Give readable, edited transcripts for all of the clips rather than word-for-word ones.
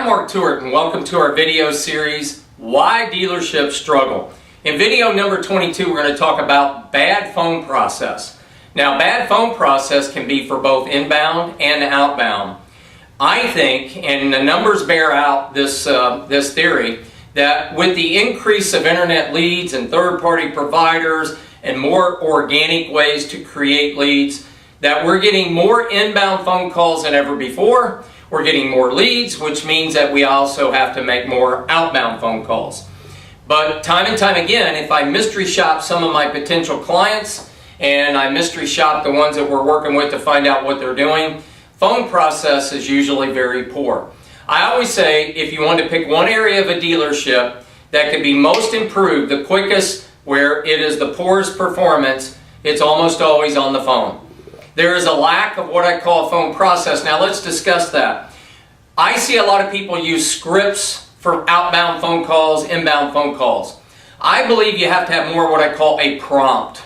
I'm Mark Tewart and welcome to our video series, Why Dealerships Struggle. In video number 22, we're going to talk about bad phone process. Now, bad phone process can be for both inbound and outbound. I think, and the numbers bear out this theory, that with the increase of internet leads and third-party providers and more organic ways to create leads, that we're getting more inbound phone calls than ever before. We're getting more leads, which means that we also have to make more outbound phone calls. But time and time again, if I mystery shop some of my potential clients and I mystery shop the ones that we're working with to find out what they're doing, phone process is usually very poor. I always say if you want to pick one area of a dealership that could be most improved, the quickest, where it is the poorest performance, it's almost always on the phone. There is a lack of what I call phone process. Now let's discuss that. I see a lot of people use scripts for outbound phone calls, inbound phone calls. I believe you have to have more what I call a prompt.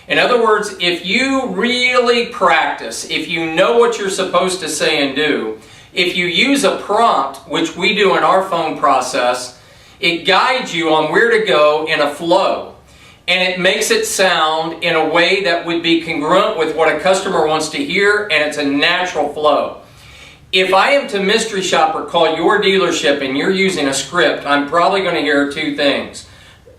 In other words, if you really practice, if you know what you're supposed to say and do, if you use a prompt, which we do in our phone process, it guides you on where to go in a flow. And it makes it sound in a way that would be congruent with what a customer wants to hear, and it's a natural flow. If I am to mystery shop or call your dealership and you're using a script, I'm probably going to hear two things.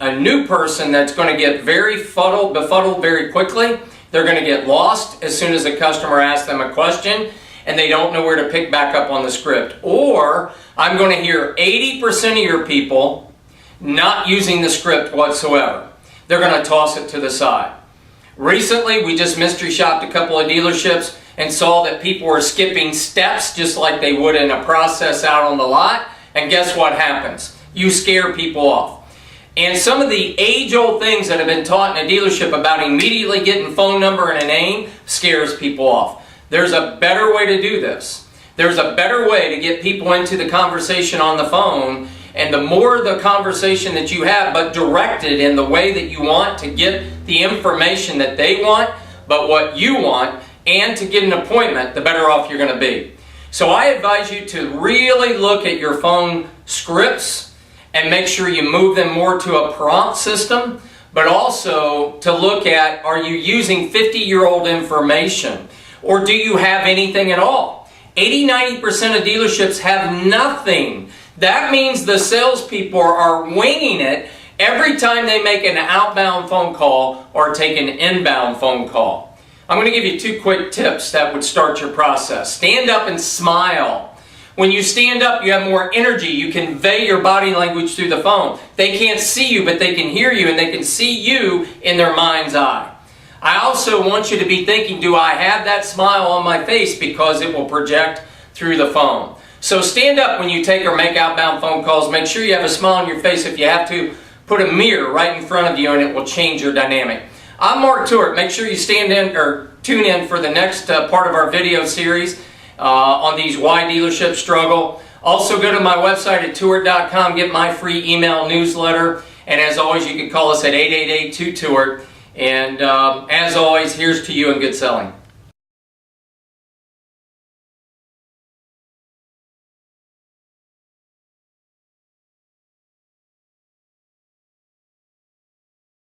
A new person that's going to get very befuddled very quickly. They're going to get lost as soon as a customer asks them a question, and they don't know where to pick back up on the script. Or I'm going to hear 80% of your people not using the script whatsoever. They're going to toss it to the side. Recently, we just mystery shopped a couple of dealerships and saw that people were skipping steps just like they would in a process out on the lot. And guess what happens? You scare people off. And some of the age-old things that have been taught in a dealership about immediately getting phone number and a name scares people off. There's a better way to do this. There's a better way to get people into the conversation on the phone. And the more the conversation that you have, but directed in the way that you want to get the information that they want, but what you want, and to get an appointment, the better off you're going to be. So I advise you to really look at your phone scripts and make sure you move them more to a prompt system, but also to look at, are you using 50-year-old information? Or do you have anything at all? 80-90% of dealerships have nothing. That means the salespeople are winging it every time they make an outbound phone call or take an inbound phone call. I'm going to give you two quick tips that would start your process. Stand up and smile. When you stand up, you have more energy. You convey your body language through the phone. They can't see you, but they can hear you, and they can see you in their mind's eye. I also want you to be thinking, do I have that smile on my face? Because it will project through the phone. So stand up when you take or make outbound phone calls. Make sure you have a smile on your face. If you have to, put a mirror right in front of you and it will change your dynamic. I'm Mark Tewart. Make sure you stand in or tune in for the next part of our video series on these Why Dealerships Struggle. Also go to my website at Tewart.com, get my free email newsletter. And as always, you can call us at 888-2-TEWART. And as always, here's to you and good selling.